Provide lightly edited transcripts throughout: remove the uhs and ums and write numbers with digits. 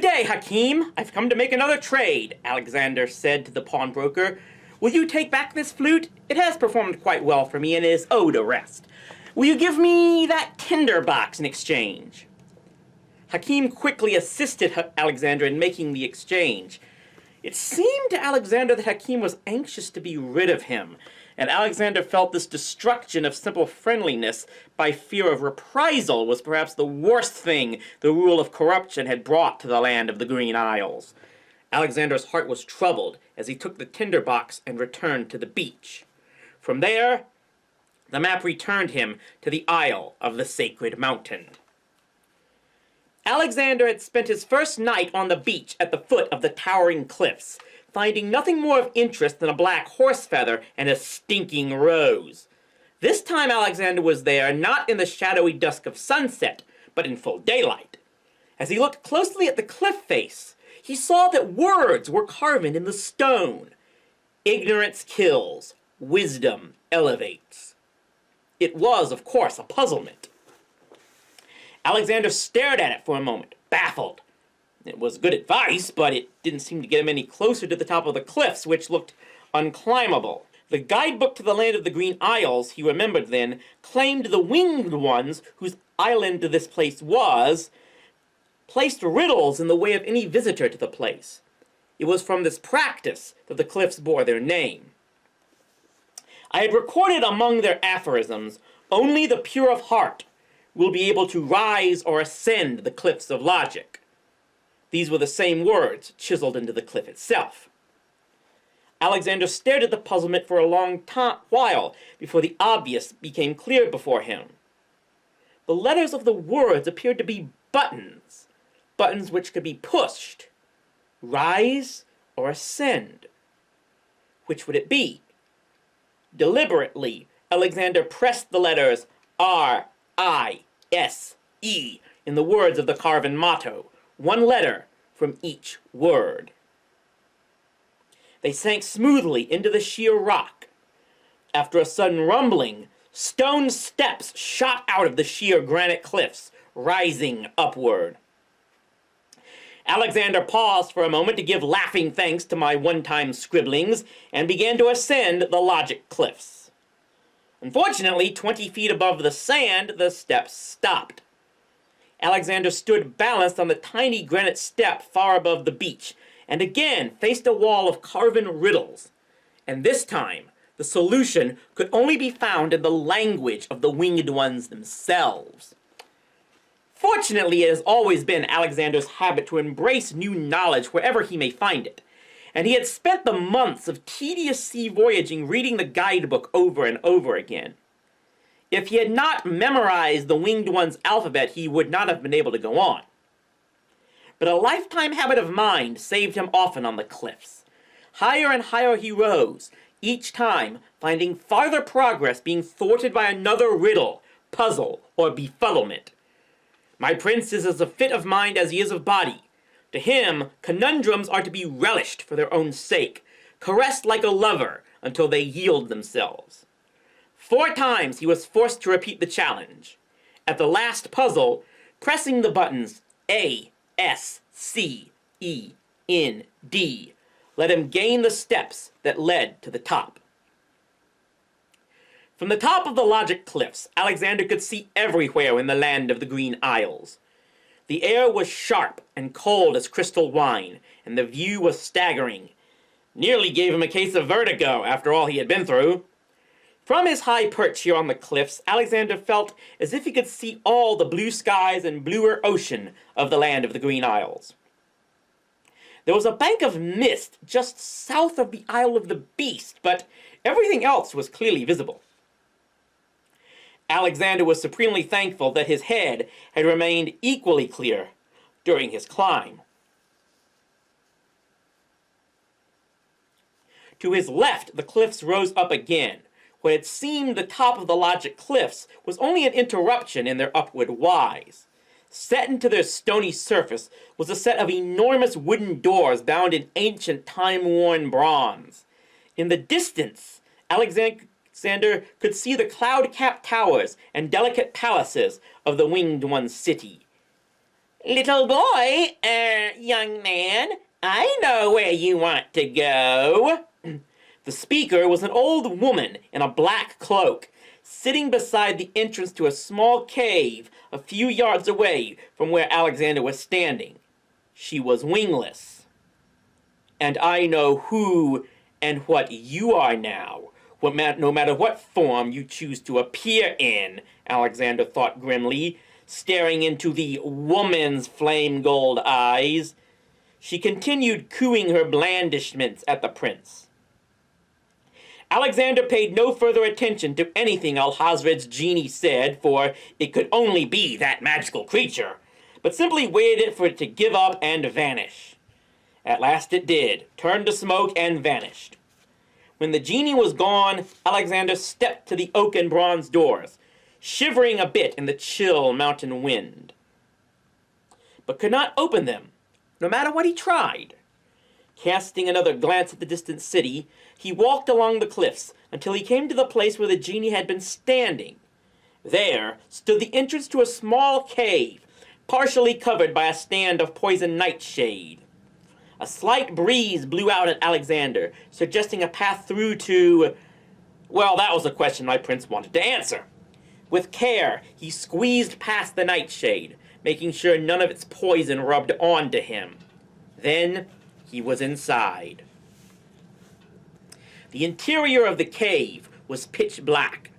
Good day, Hakim. I've come to make another trade, Alexander said to the pawnbroker. Will you take back this flute? It has performed quite well for me and is owed a rest. Will you give me that tinder box in exchange? Hakim quickly assisted Alexander in making the exchange. It seemed to Alexander that Hakim was anxious to be rid of him, and Alexander felt this destruction of simple friendliness by fear of reprisal was perhaps the worst thing the rule of corruption had brought to the land of the Green Isles. Alexander's heart was troubled as he took the tinder box and returned to the beach. From there, the map returned him to the Isle of the Sacred Mountain. Alexander had spent his first night on the beach at the foot of the towering cliffs, finding nothing more of interest than a black horse feather and a stinking rose. This time Alexander was there not in the shadowy dusk of sunset, but in full daylight. As he looked closely at the cliff face, he saw that words were carven in the stone. Ignorance kills, wisdom elevates. It was, of course, a puzzlement. Alexander stared at it for a moment, baffled. It was good advice, but it didn't seem to get him any closer to the top of the cliffs, which looked unclimbable. The guidebook to the land of the Green Isles, he remembered then, claimed the winged ones, whose island this place was, placed riddles in the way of any visitor to the place. It was from this practice that the cliffs bore their name. I had recorded among their aphorisms, only the pure of heart will be able to rise or ascend the cliffs of logic. These were the same words chiseled into the cliff itself. Alexander stared at the puzzlement for a long while before the obvious became clear before him. The letters of the words appeared to be buttons, buttons which could be pushed. Rise or ascend. Which would it be? Deliberately, Alexander pressed the letters R-I-S-E in the words of the carven motto, one letter from each word. They sank smoothly into the sheer rock. After a sudden rumbling, stone steps shot out of the sheer granite cliffs, rising upward. Alexander paused for a moment to give laughing thanks to my one-time scribblings and began to ascend the logic cliffs. Unfortunately, 20 feet above the sand, the steps stopped. Alexander stood balanced on the tiny granite step far above the beach, and again faced a wall of carven riddles. And this time, the solution could only be found in the language of the winged ones themselves. Fortunately, it has always been Alexander's habit to embrace new knowledge wherever he may find it, and he had spent the months of tedious sea voyaging reading the guidebook over and over again. If he had not memorized the winged one's alphabet, he would not have been able to go on. But a lifetime habit of mind saved him often on the cliffs. Higher and higher he rose, each time finding farther progress being thwarted by another riddle, puzzle, or befuddlement. My prince is as fit of mind as he is of body. To him, conundrums are to be relished for their own sake, caressed like a lover until they yield themselves. 4 times he was forced to repeat the challenge. At the last puzzle, pressing the buttons A, S, C, E, N, D, let him gain the steps that led to the top. From the top of the logic cliffs, Alexander could see everywhere in the land of the Green Isles. The air was sharp and cold as crystal wine, and the view was staggering. Nearly gave him a case of vertigo after all he had been through. From his high perch here on the cliffs, Alexander felt as if he could see all the blue skies and bluer ocean of the land of the Green Isles. There was a bank of mist just south of the Isle of the Beast, but everything else was clearly visible. Alexander was supremely thankful that his head had remained equally clear during his climb. To his left, the cliffs rose up again. What had seemed the top of the logic cliffs was only an interruption in their upward rise. Set into their stony surface was a set of enormous wooden doors bound in ancient time-worn bronze. In the distance, Alexander could see the cloud-capped towers and delicate palaces of the Winged One's city. Little boy, young man, I know where you want to go. The speaker was an old woman in a black cloak, sitting beside the entrance to a small cave a few yards away from where Alexander was standing. She was wingless. And I know who and what you are now, no matter what form you choose to appear in, Alexander thought grimly, staring into the woman's flame gold eyes. She continued cooing her blandishments at the prince. Alexander paid no further attention to anything Alhazred's genie said, for it could only be that magical creature, but simply waited for it to give up and vanish. At last it did, turned to smoke and vanished. When the genie was gone, Alexander stepped to the oak and bronze doors, shivering a bit in the chill mountain wind, but could not open them, no matter what he tried. Casting another glance at the distant city, he walked along the cliffs until he came to the place where the genie had been standing. There stood the entrance to a small cave, partially covered by a stand of poison nightshade. A slight breeze blew out at Alexander, suggesting a path through to... Well, that was a question my prince wanted to answer. With care, he squeezed past the nightshade, making sure none of its poison rubbed onto him. Then he was inside. The interior of the cave was pitch black.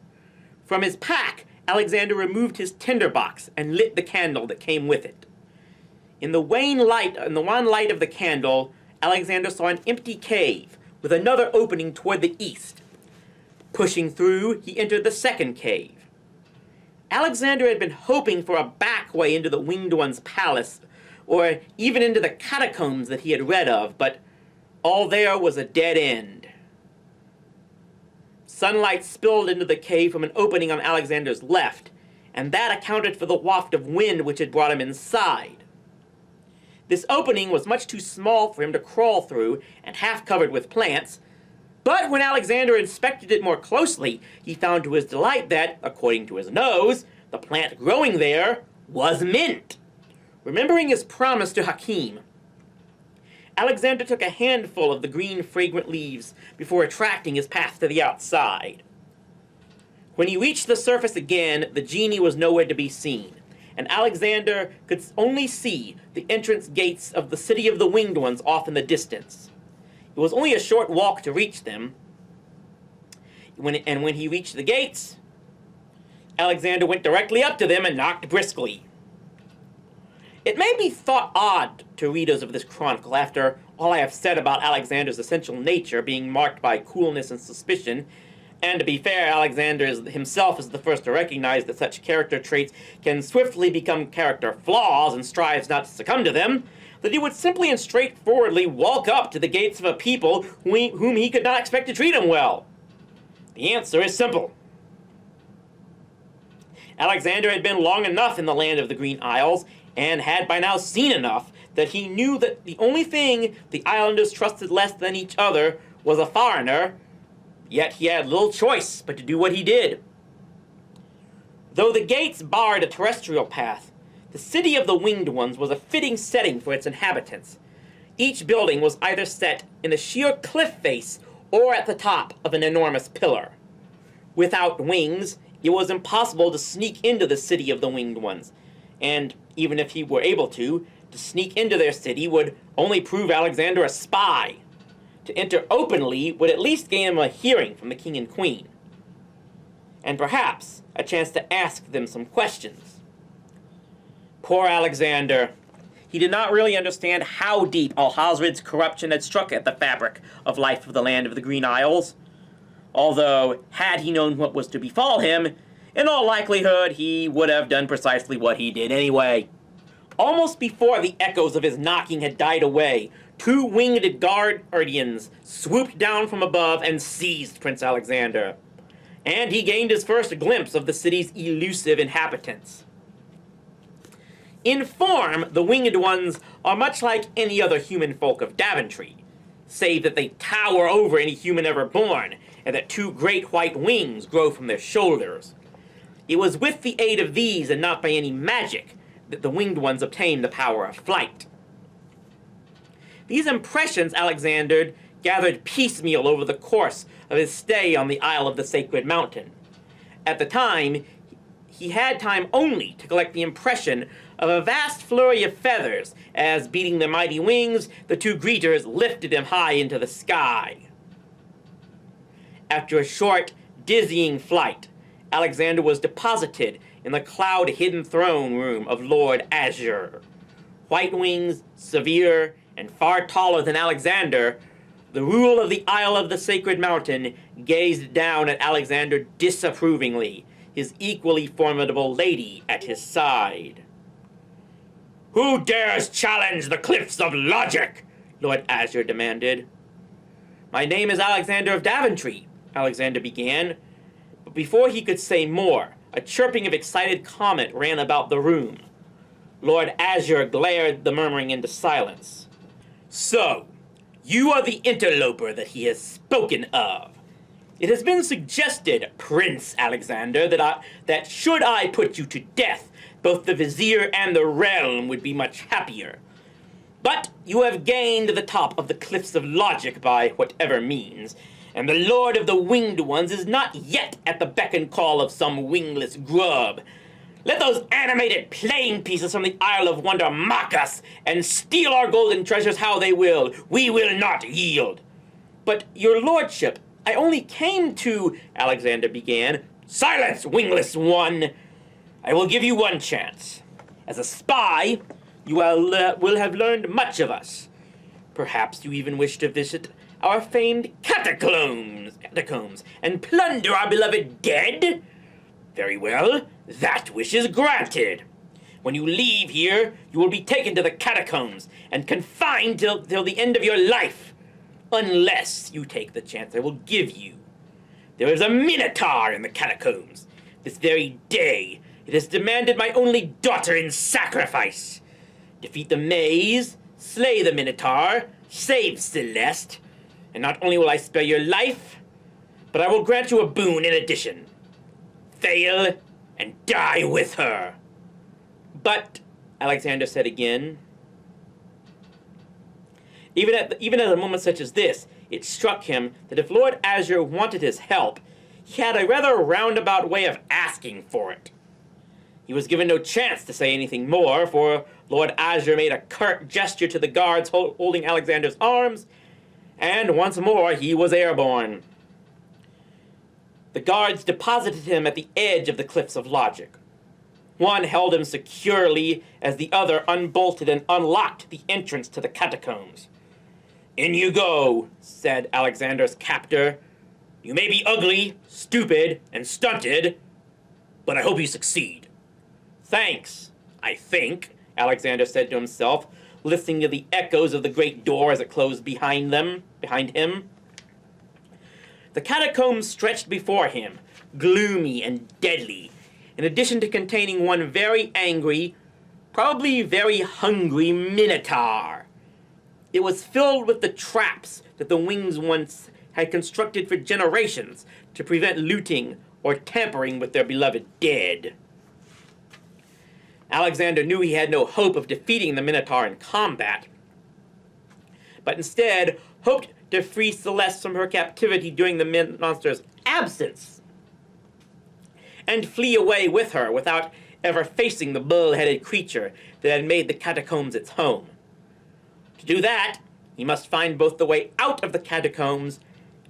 From his pack, Alexander removed his tinderbox and lit the candle that came with it. In the wan light of the candle, Alexander saw an empty cave with another opening toward the east. Pushing through, he entered the second cave. Alexander had been hoping for a back way into the Winged One's palace, or even into the catacombs that he had read of, but all there was a dead end. Sunlight spilled into the cave from an opening on Alexander's left, and that accounted for the waft of wind which had brought him inside. This opening was much too small for him to crawl through, and half covered with plants, but when Alexander inspected it more closely, he found to his delight that, according to his nose, the plant growing there was mint. Remembering his promise to Hakim, Alexander took a handful of the green, fragrant leaves before retracting his path to the outside. When he reached the surface again, the genie was nowhere to be seen, and Alexander could only see the entrance gates of the city of the Winged Ones off in the distance. It was only a short walk to reach them, when he reached the gates, Alexander went directly up to them and knocked briskly. It may be thought odd to readers of this chronicle, after all I have said about Alexander's essential nature being marked by coolness and suspicion, and to be fair, Alexander himself is the first to recognize that such character traits can swiftly become character flaws and strives not to succumb to them, that he would simply and straightforwardly walk up to the gates of a people whom he could not expect to treat him well. The answer is simple. Alexander had been long enough in the land of the Green Isles, and had by now seen enough that he knew that the only thing the islanders trusted less than each other was a foreigner, yet he had little choice but to do what he did. Though the gates barred a terrestrial path, the city of the Winged Ones was a fitting setting for its inhabitants. Each building was either set in a sheer cliff face or at the top of an enormous pillar. Without wings, it was impossible to sneak into the city of the Winged Ones, and even if he were able to sneak into their city would only prove Alexander a spy. To enter openly would at least gain him a hearing from the king and queen, and perhaps a chance to ask them some questions. Poor Alexander. He did not really understand how deep Alhazred's corruption had struck at the fabric of life of the land of the Green Isles. Although, had he known what was to befall him, in all likelihood he would have done precisely what he did anyway. Almost before the echoes of his knocking had died away, 2 winged guardians swooped down from above and seized Prince Alexander. And he gained his first glimpse of the city's elusive inhabitants. In form, the Winged Ones are much like any other human folk of Daventry, save that they tower over any human ever born, and that 2 great white wings grow from their shoulders. It was with the aid of these, and not by any magic, that the winged ones obtain the power of flight. These impressions Alexander gathered piecemeal over the course of his stay on the Isle of the Sacred Mountain. At the time, he had time only to collect the impression of a vast flurry of feathers as, beating their mighty wings, the two greeters lifted him high into the sky. After a short, dizzying flight, Alexander was deposited in the cloud-hidden throne room of Lord Azure. White wings, severe, and far taller than Alexander, the ruler of the Isle of the Sacred Mountain gazed down at Alexander disapprovingly, his equally formidable lady at his side. "Who dares challenge the cliffs of logic?" Lord Azure demanded. "My name is Alexander of Daventry," Alexander began, but before he could say more, a chirping of excited comment ran about the room. Lord Azure glared the murmuring into silence. "So, you are the interloper that he has spoken of. It has been suggested, Prince Alexander, that should I put you to death, both the vizier and the realm would be much happier. But you have gained the top of the cliffs of logic by whatever means, and the Lord of the Winged Ones is not yet at the beck and call of some wingless grub. Let those animated playing pieces from the Isle of Wonder mock us and steal our golden treasures how they will. We will not yield." "But, your lordship, I only came to—" Alexander began. "Silence, wingless one! I will give you one chance. As a spy, you will have learned much of us. Perhaps you even wish to visit our famed catacombs and plunder our beloved dead? Very well, that wish is granted. When you leave here, you will be taken to the catacombs and confined till the end of your life. Unless you take the chance I will give you. There is a minotaur in the catacombs. This very day, it has demanded my only daughter in sacrifice. Defeat the maze, slay the minotaur, save Celeste, and not only will I spare your life, but I will grant you a boon in addition. Fail, and die with her." "But," Alexander said again, even at a moment such as this, it struck him that if Lord Azure wanted his help, he had a rather roundabout way of asking for it. He was given no chance to say anything more, for Lord Azure made a curt gesture to the guards holding Alexander's arms, and once more he was airborne. The guards deposited him at the edge of the cliffs of logic. One held him securely as the other unbolted and unlocked the entrance to the catacombs. "In you go," said Alexander's captor. "You may be ugly, stupid, and stunted, but I hope you succeed." "Thanks, I think," Alexander said to himself, listening to the echoes of the great door as it closed behind him. The catacombs stretched before him, gloomy and deadly, in addition to containing one very angry, probably very hungry minotaur. It was filled with the traps that the wings once had constructed for generations to prevent looting or tampering with their beloved dead. Alexander knew he had no hope of defeating the minotaur in combat, but instead hoped to free Celeste from her captivity during the monster's absence, and flee away with her without ever facing the bull-headed creature that had made the catacombs its home. To do that, he must find both the way out of the catacombs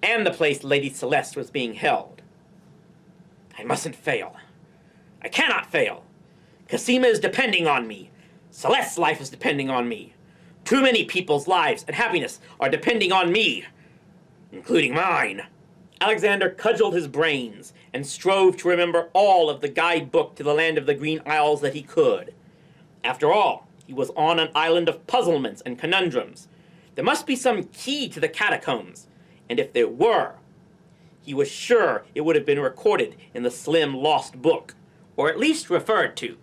and the place Lady Celeste was being held. "I mustn't fail. I cannot fail. Cosima is depending on me. Celeste's life is depending on me. Too many people's lives and happiness are depending on me, including mine." Alexander cudgeled his brains and strove to remember all of the guidebook to the land of the Green Isles that he could. After all, he was on an island of puzzlements and conundrums. There must be some key to the catacombs, and if there were, he was sure it would have been recorded in the slim lost book, or at least referred to.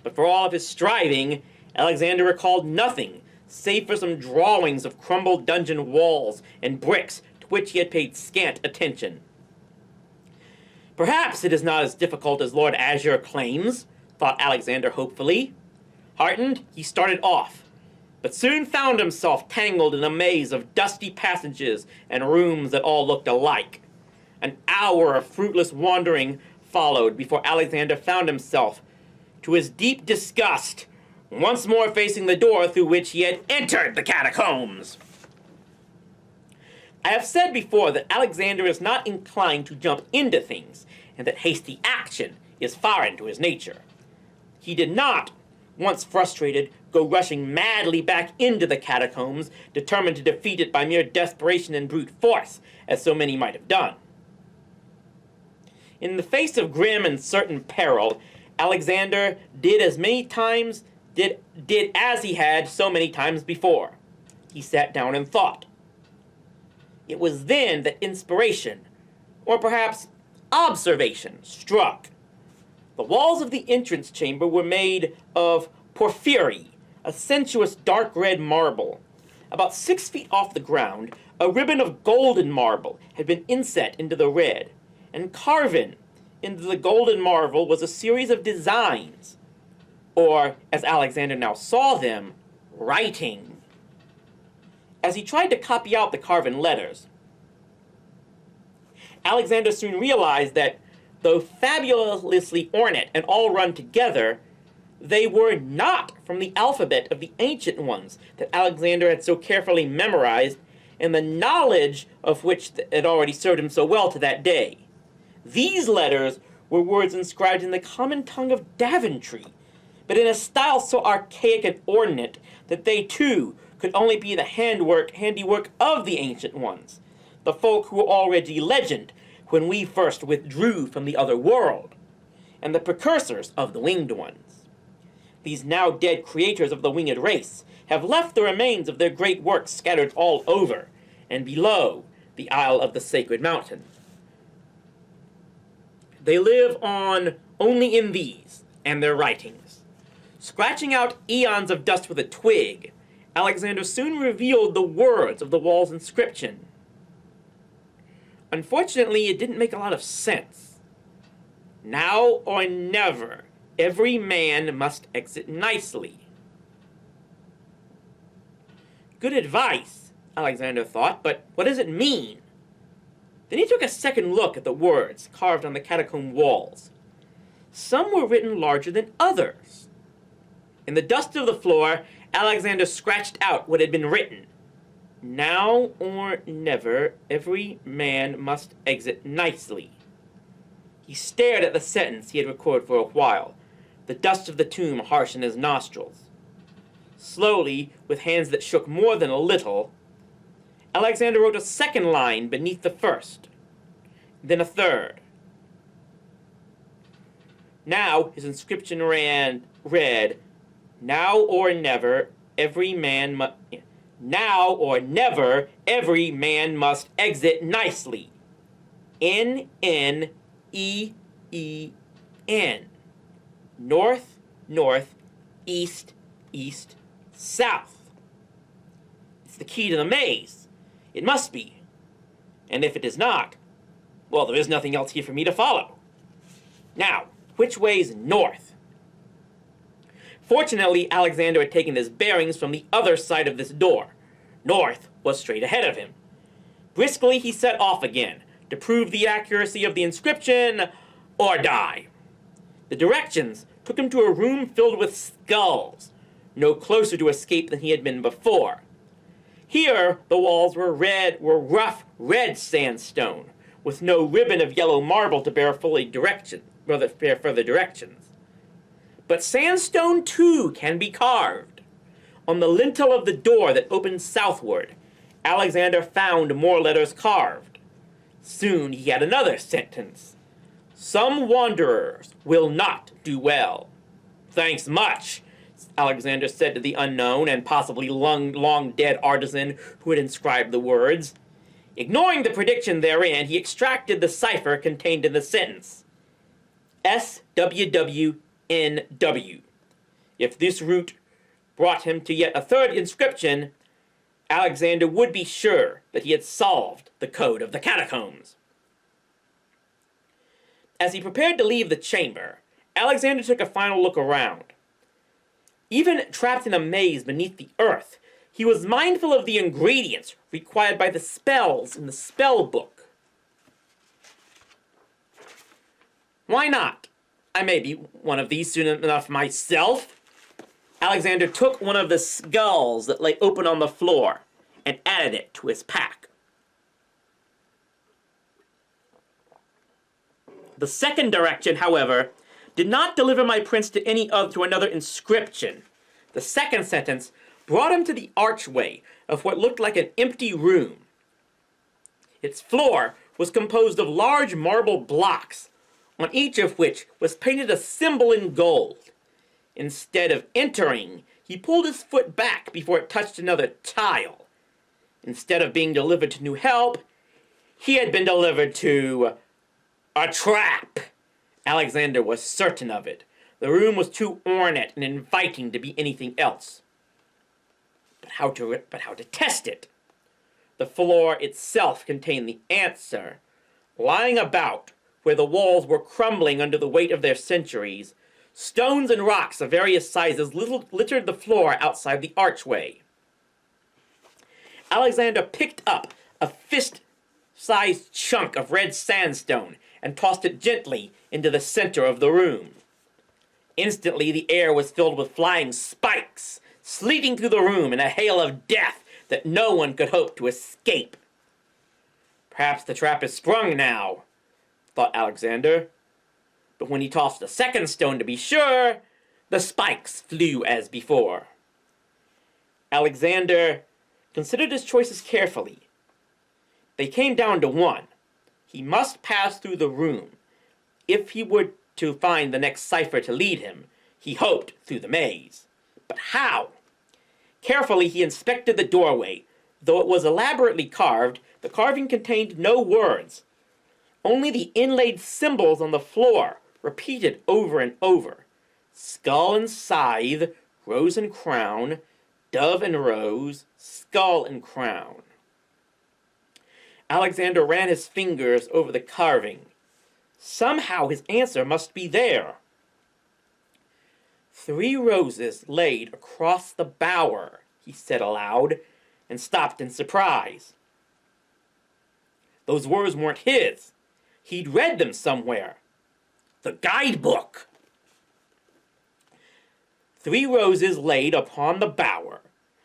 But for all of his striving, Alexander recalled nothing save for some drawings of crumbled dungeon walls and bricks to which he had paid scant attention. "Perhaps it is not as difficult as Lord Azure claims," thought Alexander hopefully. Heartened, he started off, but soon found himself tangled in a maze of dusty passages and rooms that all looked alike. An hour of fruitless wandering followed before Alexander found himself, to his deep disgust, once more facing the door through which he had entered the catacombs. I have said before that Alexander is not inclined to jump into things, and that hasty action is foreign to his nature. He did not, once frustrated, go rushing madly back into the catacombs, determined to defeat it by mere desperation and brute force, as so many might have done. In the face of grim and certain peril, Alexander did as he had so many times before. He sat down and thought. It was then that inspiration, or perhaps observation, struck. The walls of the entrance chamber were made of porphyry, a sensuous dark red marble. About 6 feet off the ground, a ribbon of golden marble had been inset into the red, and carven into the golden marble was a series of designs, or, as Alexander now saw them, writing. As he tried to copy out the carven letters, Alexander soon realized that, though fabulously ornate and all run together, they were not from the alphabet of the ancient ones that Alexander had so carefully memorized, and the knowledge of which had already served him so well to that day. These letters were words inscribed in the common tongue of Daventry, but in a style so archaic and ornate that they, too, could only be the handiwork of the ancient ones, the folk who were already legend when we first withdrew from the other world, and the precursors of the winged ones. These now dead creators of the winged race have left the remains of their great works scattered all over and below the Isle of the Sacred Mountain. They live on only in these and their writings. Scratching out eons of dust with a twig, Alexander soon revealed the words of the wall's inscription. Unfortunately, it didn't make a lot of sense. Now or never, every man must exit nicely. Good advice, Alexander thought, but what does it mean? Then he took a second look at the words carved on the catacomb walls. Some were written larger than others. In the dust of the floor, Alexander scratched out what had been written. Now or never, every man must exit nicely. He stared at the sentence he had recorded for a while, the dust of the tomb harsh in his nostrils. Slowly, with hands that shook more than a little, Alexander wrote a second line beneath the first, then a third. Now his inscription read, Now or never, every man must exit nicely. N-N-E-E-N. North, north, east, east, south. It's the key to the maze. It must be. And if it is not, well, there is nothing else here for me to follow. Now, which way's north? Fortunately, Alexander had taken his bearings from the other side of this door. North was straight ahead of him. Briskly, he set off again, to prove the accuracy of the inscription, or die. The directions took him to a room filled with skulls, no closer to escape than he had been before. Here, the walls were rough red sandstone, with no ribbon of yellow marble to bear further directions. But sandstone, too, can be carved. On the lintel of the door that opened southward, Alexander found more letters carved. Soon he had another sentence. Some wanderers will not do well. Thanks much, Alexander said to the unknown and possibly long-dead artisan who had inscribed the words. Ignoring the prediction therein, he extracted the cipher contained in the sentence. SWWNW. If this route brought him to yet a third inscription, Alexander would be sure that he had solved the code of the catacombs. As he prepared to leave the chamber, Alexander took a final look around. Even trapped in a maze beneath the earth, he was mindful of the ingredients required by the spells in the spell book. Why not? I may be one of these soon enough myself. Alexander took one of the skulls that lay open on the floor and added it to his pack. The second direction, however, did not deliver my prince to another inscription. The second sentence brought him to the archway of what looked like an empty room. Its floor was composed of large marble blocks, on each of which was painted a symbol in gold. Instead of entering, he pulled his foot back before it touched another tile. Instead of being delivered to new help, he had been delivered to a trap. Alexander was certain of it. The room was too ornate and inviting to be anything else. But how to test it? The floor itself contained the answer. Lying about, where the walls were crumbling under the weight of their centuries, stones and rocks of various sizes littered the floor outside the archway. Alexander picked up a fist-sized chunk of red sandstone and tossed it gently into the center of the room. Instantly, the air was filled with flying spikes, sleeting through the room in a hail of death that no one could hope to escape. Perhaps the trap is sprung now, thought Alexander. But when he tossed a second stone to be sure, the spikes flew as before. Alexander considered his choices carefully. They came down to one. He must pass through the room. If he were to find the next cipher to lead him, he hoped through the maze. But how? Carefully he inspected the doorway. Though it was elaborately carved, the carving contained no words. Only the inlaid symbols on the floor, repeated over and over. Skull and scythe, rose and crown, dove and rose, skull and crown. Alexander ran his fingers over the carving. Somehow his answer must be there. 3 roses laid across the bower, he said aloud, and stopped in surprise. Those words weren't his. He'd read them somewhere. The guidebook. 3 roses laid upon the bower,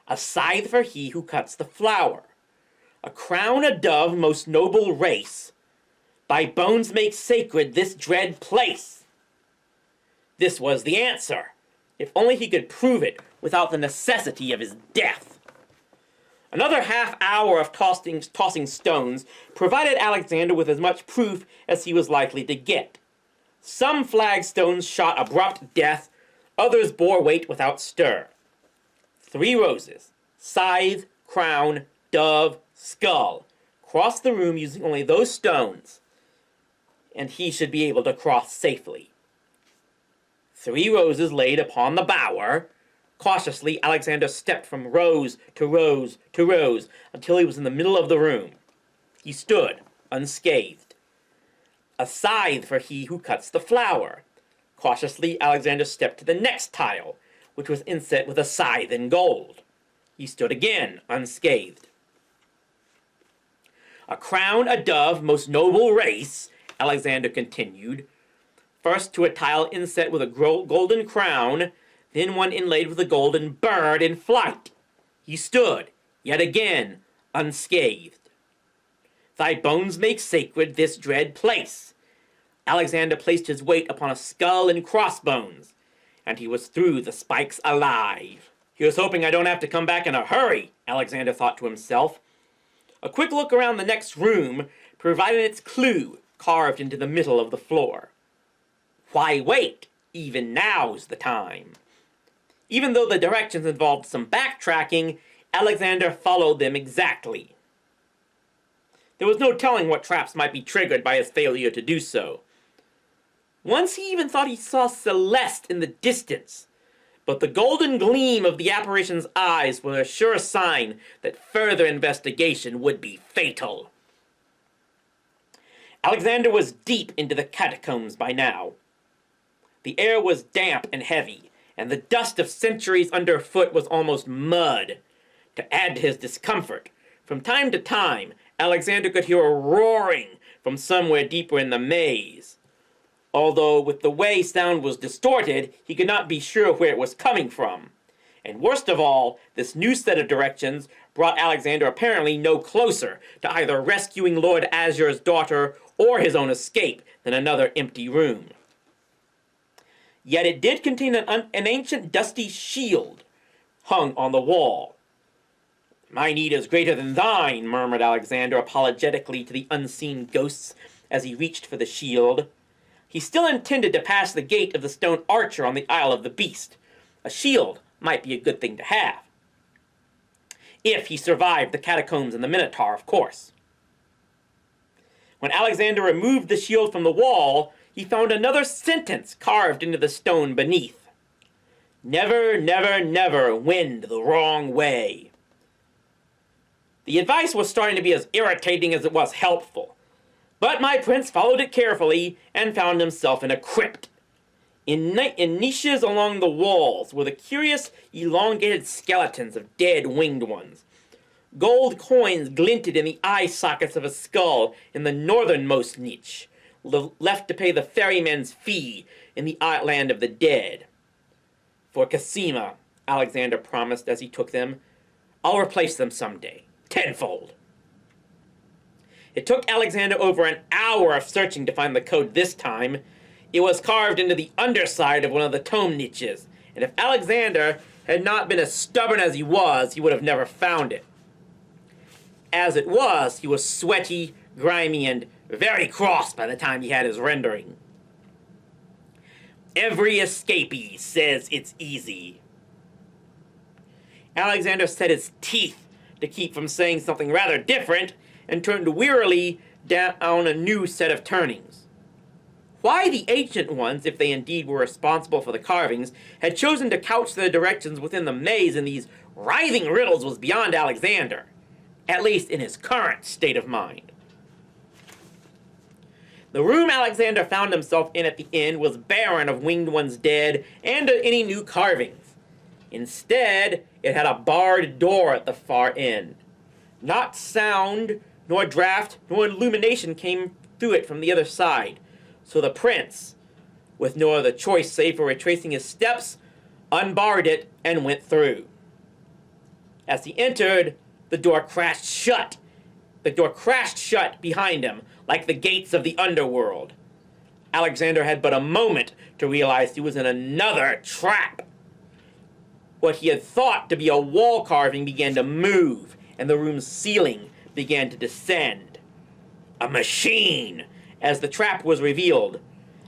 a scythe for he who cuts the flower, a crown a dove most noble race, thy bones make sacred this dread place. This was the answer, if only he could prove it without the necessity of his death. Another half-hour of tossing stones provided Alexander with as much proof as he was likely to get. Some flagstones shot abrupt death, others bore weight without stir. 3 roses, scythe, crown, dove, skull, crossed the room using only those stones, and he should be able to cross safely. 3 roses laid upon the bower. Cautiously, Alexander stepped from rose to rose to rose until he was in the middle of the room. He stood, unscathed. A scythe for he who cuts the flower. Cautiously, Alexander stepped to the next tile, which was inset with a scythe in gold. He stood again, unscathed. A crown, a dove, most noble race, Alexander continued. First to a tile inset with a golden crown, then one inlaid with a golden bird in flight. He stood, yet again, unscathed. Thy bones make sacred this dread place. Alexander placed his weight upon a skull and crossbones, and he was through the spikes alive. He was hoping I don't have to come back in a hurry, Alexander thought to himself. A quick look around the next room provided its clue carved into the middle of the floor. Why wait? Even now's the time. Even though the directions involved some backtracking, Alexander followed them exactly. There was no telling what traps might be triggered by his failure to do so. Once he even thought he saw Celeste in the distance, but the golden gleam of the apparition's eyes was a sure sign that further investigation would be fatal. Alexander was deep into the catacombs by now. The air was damp and heavy, and the dust of centuries underfoot was almost mud. To add to his discomfort, from time to time, Alexander could hear a roaring from somewhere deeper in the maze. Although with the way sound was distorted, he could not be sure where it was coming from. And worst of all, this new set of directions brought Alexander apparently no closer to either rescuing Lord Azure's daughter or his own escape than another empty room. Yet it did contain an ancient dusty shield hung on the wall. "My need is greater than thine," murmured Alexander apologetically to the unseen ghosts as he reached for the shield. He still intended to pass the gate of the stone archer on the Isle of the Beast. A shield might be a good thing to have. If he survived the catacombs and the Minotaur, of course. When Alexander removed the shield from the wall, he found another sentence carved into the stone beneath. "Never, never, never wend the wrong way." The advice was starting to be as irritating as it was helpful, but my prince followed it carefully and found himself in a crypt. In niches along the walls were the curious, elongated skeletons of dead winged ones. Gold coins glinted in the eye sockets of a skull in the northernmost niche, left to pay the ferryman's fee in the land of the dead. "For Cassima," Alexander promised as he took them, "I'll replace them someday, tenfold." It took Alexander over an hour of searching to find the code this time. It was carved into the underside of one of the tome niches, and if Alexander had not been as stubborn as he was, he would have never found it. As it was, he was sweaty, grimy, and very cross by the time he had his rendering. "Every escapee says it's easy." Alexander set his teeth to keep from saying something rather different, and turned wearily down a new set of turnings. Why the ancient ones, if they indeed were responsible for the carvings, had chosen to couch their directions within the maze in these writhing riddles was beyond Alexander, at least in his current state of mind. The room Alexander found himself in at the end was barren of winged ones dead and of any new carvings. Instead, it had a barred door at the far end. Not sound, nor draft, nor illumination came through it from the other side, so the prince, with no other choice save for retracing his steps, unbarred it and went through. As he entered, the door crashed shut. The door crashed shut behind him, like the gates of the underworld. Alexander had but a moment to realize he was in another trap. What he had thought to be a wall carving began to move, and the room's ceiling began to descend. A machine! As the trap was revealed,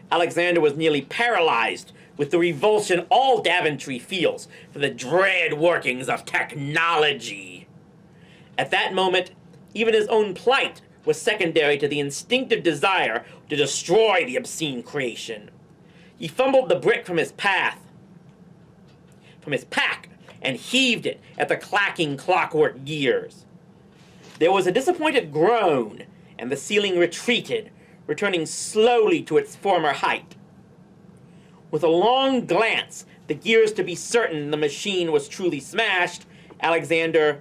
Alexander was nearly paralyzed with the revulsion all Daventry feels for the dread workings of technology. At that moment, even his own plight was secondary to the instinctive desire to destroy the obscene creation. He fumbled the brick from his pack, and heaved it at the clacking clockwork gears. There was a disappointed groan, and the ceiling retreated, returning slowly to its former height. With a long glance, the gears to be certain the machine was truly smashed, Alexander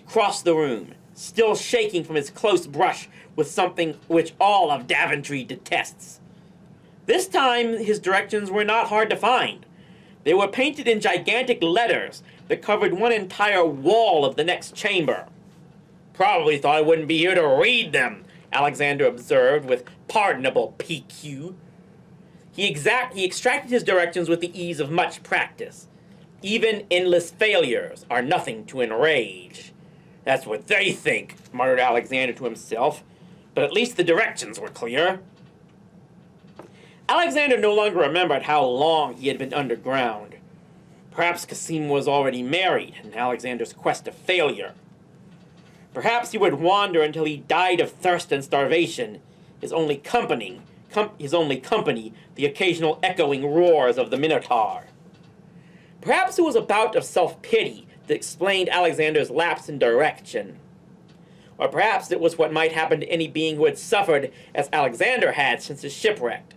crossed the room, still shaking from his close brush with something which all of Daventry detests. This time, his directions were not hard to find. They were painted in gigantic letters that covered one entire wall of the next chamber. "Probably thought I wouldn't be here to read them," Alexander observed with pardonable pique. He extracted his directions with the ease of much practice. Even endless failures are nothing to enrage. "That's what they think," muttered Alexander to himself, "but at least the directions were clear." Alexander no longer remembered how long he had been underground. Perhaps Cassima was already married, in Alexander's quest of failure. Perhaps he would wander until he died of thirst and starvation, his only company, the occasional echoing roars of the Minotaur. Perhaps it was a bout of self-pity that explained Alexander's lapse in direction. Or perhaps it was what might happen to any being who had suffered as Alexander had since his shipwreck.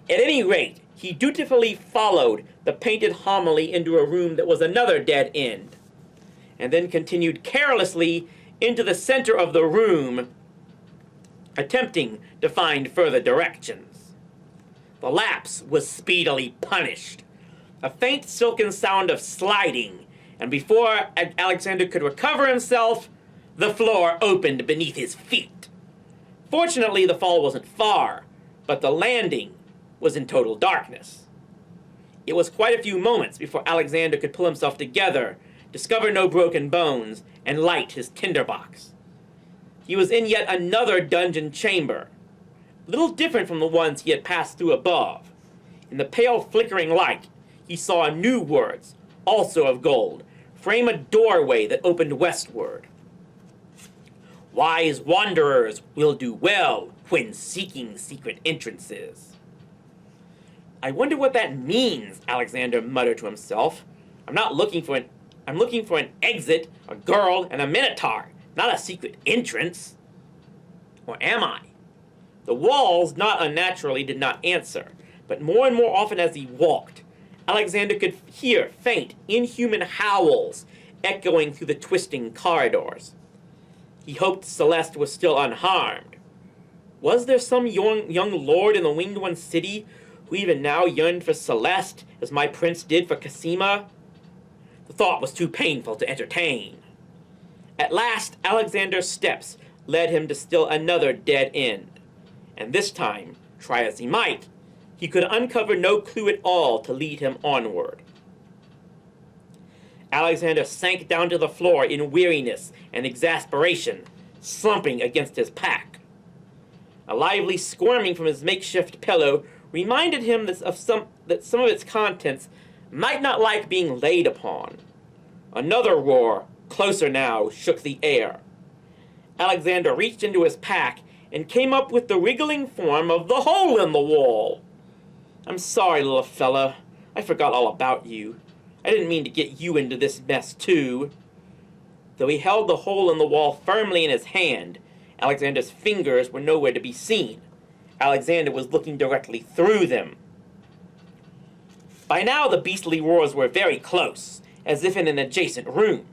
At any rate, he dutifully followed the painted homily into a room that was another dead end, and then continued carelessly into the center of the room, attempting to find further directions. The lapse was speedily punished. A faint silken sound of sliding, and before Alexander could recover himself, the floor opened beneath his feet. Fortunately, the fall wasn't far, but the landing was in total darkness. It was quite a few moments before Alexander could pull himself together, discover no broken bones, and light his tinderbox. He was in yet another dungeon chamber, little different from the ones he had passed through above. In the pale flickering light, he saw new words, also of gold, frame a doorway that opened westward. Wise wanderers will do well when seeking secret entrances. I wonder what that means, Alexander muttered to himself. I'm looking for an exit, a girl, and a minotaur, not a secret entrance. Or am I? The walls, not unnaturally, did not answer, but more and more often as he walked, Alexander could hear faint, inhuman howls echoing through the twisting corridors. He hoped Celeste was still unharmed. Was there some young lord in the Winged One's city who even now yearned for Celeste, as my prince did for Cassima? The thought was too painful to entertain. At last, Alexander's steps led him to still another dead end, and this time, try as he might, he could uncover no clue at all to lead him onward. Alexander sank down to the floor in weariness and exasperation, slumping against his pack. A lively squirming from his makeshift pillow reminded him that some of its contents might not like being laid upon. Another roar, closer now, shook the air. Alexander reached into his pack and came up with the wriggling form of the hole in the wall. I'm sorry, little fella. I forgot all about you. I didn't mean to get you into this mess, too. Though he held the hole in the wall firmly in his hand, Alexander's fingers were nowhere to be seen. Alexander was looking directly through them. By now, the beastly roars were very close, as if in an adjacent room.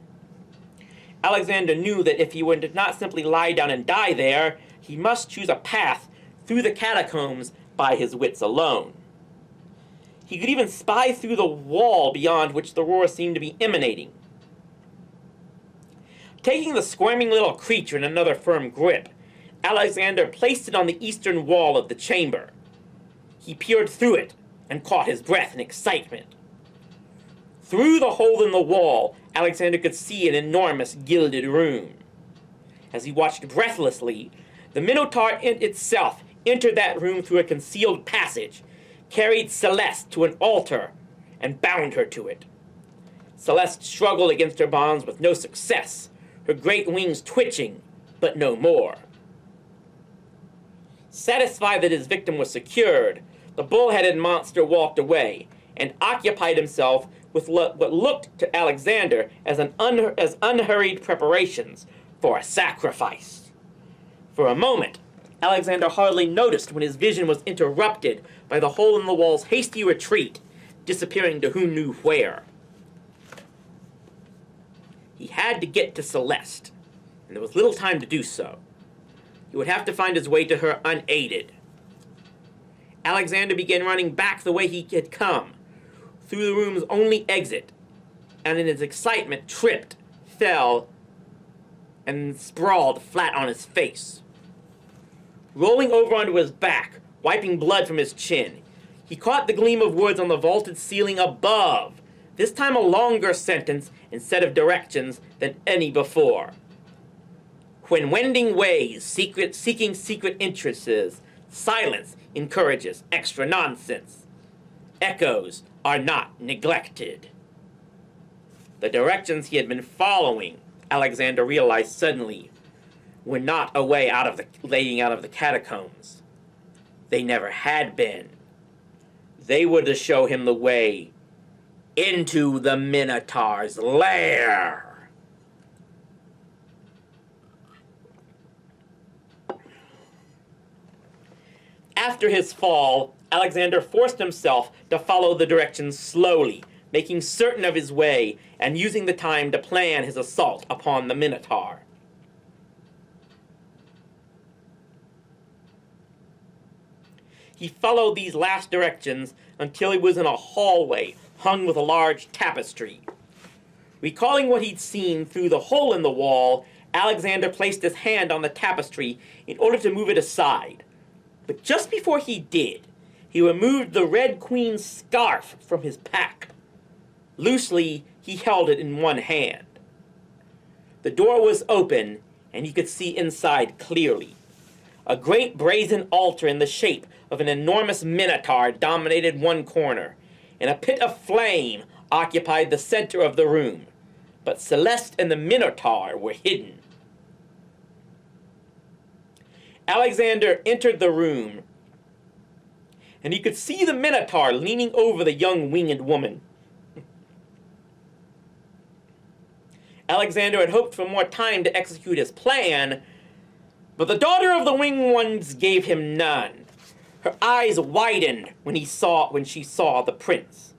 Alexander knew that if he were to not simply lie down and die there, he must choose a path through the catacombs by his wits alone. He could even spy through the wall beyond which the roar seemed to be emanating. Taking the squirming little creature in another firm grip, Alexander placed it on the eastern wall of the chamber. He peered through it and caught his breath in excitement. Through the hole in the wall, Alexander could see an enormous gilded room. As he watched breathlessly, the Minotaur itself entered that room through a concealed passage, carried Celeste to an altar, and bound her to it. Celeste struggled against her bonds with no success, her great wings twitching, but no more. Satisfied that his victim was secured, the bull-headed monster walked away, and occupied himself with what looked to Alexander as unhurried preparations for a sacrifice. For a moment, Alexander hardly noticed when his vision was interrupted by the hole in the wall's hasty retreat, disappearing to who knew where. He had to get to Celeste, and there was little time to do so. He would have to find his way to her unaided. Alexander began running back the way he had come, through the room's only exit, and in his excitement tripped, fell, and sprawled flat on his face. Rolling over onto his back, wiping blood from his chin, he caught the gleam of words on the vaulted ceiling above, this time a longer sentence and set of directions than any before. When wending ways, seeking secret entrances, silence encourages extra nonsense. Echoes are not neglected. The directions he had been following, Alexander realized suddenly, were not a way out of the laying out of the catacombs. They never had been. They were to show him the way into the Minotaur's lair. After his fall, Alexander forced himself to follow the directions slowly, making certain of his way and using the time to plan his assault upon the Minotaur. He followed these last directions until he was in a hallway hung with a large tapestry. Recalling what he'd seen through the hole in the wall, Alexander placed his hand on the tapestry in order to move it aside. But just before he did, he removed the Red Queen's scarf from his pack. Loosely, he held it in one hand. The door was open, and he could see inside clearly. A great brazen altar in the shape of an enormous minotaur dominated one corner, and a pit of flame occupied the center of the room. But Celeste and the minotaur were hidden. Alexander entered the room, and he could see the minotaur leaning over the young winged woman. Alexander had hoped for more time to execute his plan, but the daughter of the winged ones gave him none. Her eyes widened when she saw the prince.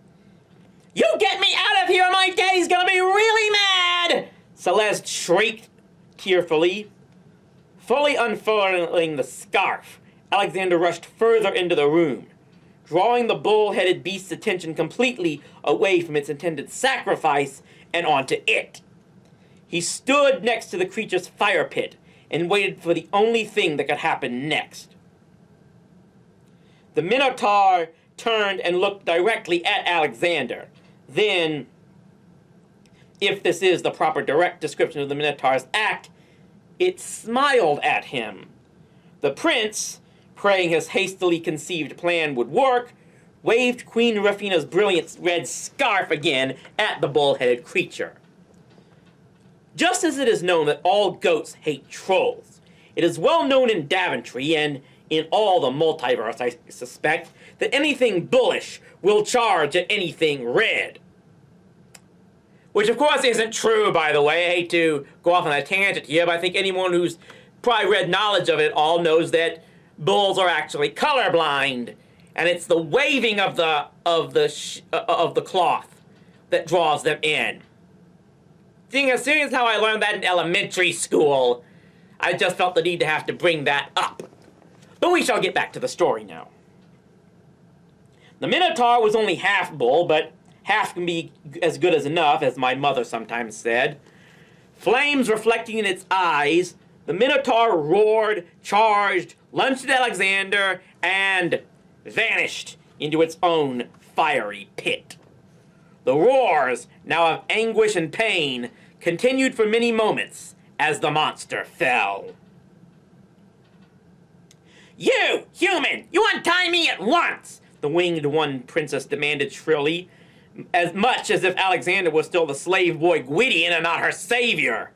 "You get me out of here, or my daddy's gonna be really mad!" Celeste shrieked tearfully. Fully unfurling the scarf, Alexander rushed further into the room, drawing the bull-headed beast's attention completely away from its intended sacrifice and onto it. He stood next to the creature's fire pit and waited for the only thing that could happen next. The Minotaur turned and looked directly at Alexander. Then, if this is the proper direct description of the Minotaur's act, it smiled at him. The prince, praying his hastily conceived plan would work, waved Queen Rufina's brilliant red scarf again at the bull-headed creature. Just as it is known that all goats hate trolls, it is well known in Daventry, and in all the multiverse, I suspect, that anything bullish will charge at anything red. Which, of course, isn't true, by the way. I hate to go off on a tangent here, but I think anyone who's probably read knowledge of it all knows that bulls are actually colorblind, and it's the waving of the cloth that draws them in. Seeing as soon as how I learned that in elementary school, I just felt the need to have to bring that up. But we shall get back to the story now. The Minotaur was only half bull, but half can be as good as enough, as my mother sometimes said. Flames reflecting in its eyes, the Minotaur roared, charged, lunged at Alexander, and vanished into its own fiery pit. The roars, now of anguish and pain, continued for many moments as the monster fell. "You, human! You untie me at once!" the winged one princess demanded shrilly, as much as if Alexander was still the slave boy Gwydion and not her savior.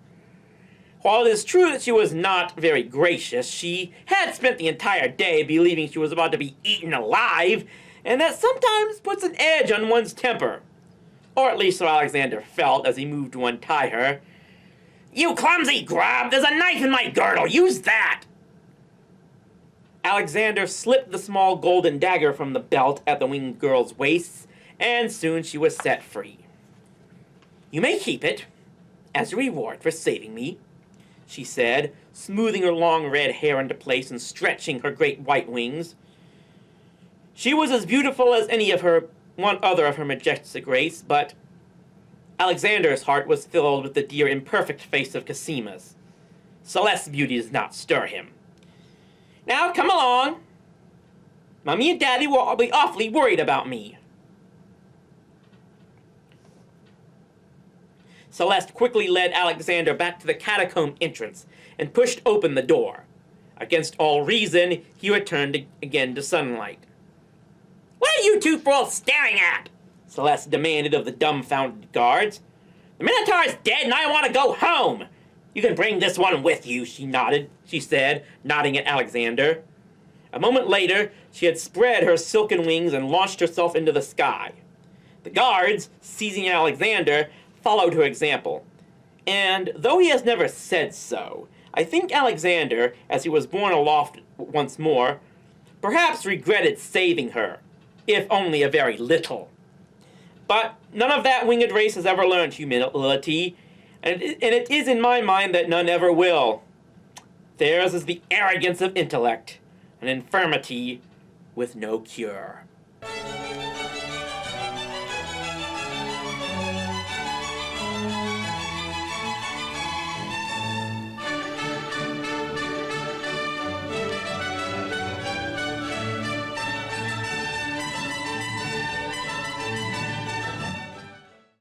While it is true that she was not very gracious, she had spent the entire day believing she was about to be eaten alive, and that sometimes puts an edge on one's temper. Or at least so Alexander felt as he moved to untie her. "You clumsy grub! There's a knife in my girdle! Use that!" Alexander slipped the small golden dagger from the belt at the winged girl's waist, and soon she was set free. "You may keep it, as a reward for saving me," she said, smoothing her long red hair into place and stretching her great white wings. She was as beautiful as one other of her majestic race, but Alexander's heart was filled with the dear imperfect face of Casima's. Celeste's beauty does not stir him. "Now, come along. Mommy and Daddy will be awfully worried about me." Celeste quickly led Alexander back to the catacomb entrance and pushed open the door. Against all reason, he returned again to sunlight. "What are you two fools staring at?" Celeste demanded of the dumbfounded guards. "The Minotaur's dead and I want to go home. You can bring this one with you," she said, nodding at Alexander. A moment later, she had spread her silken wings and launched herself into the sky. The guards, seizing Alexander, followed her example. And though he has never said so, I think Alexander, as he was borne aloft once more, perhaps regretted saving her, if only a very little. But none of that winged race has ever learned humility, and it is in my mind that none ever will. Theirs is the arrogance of intellect, an infirmity with no cure.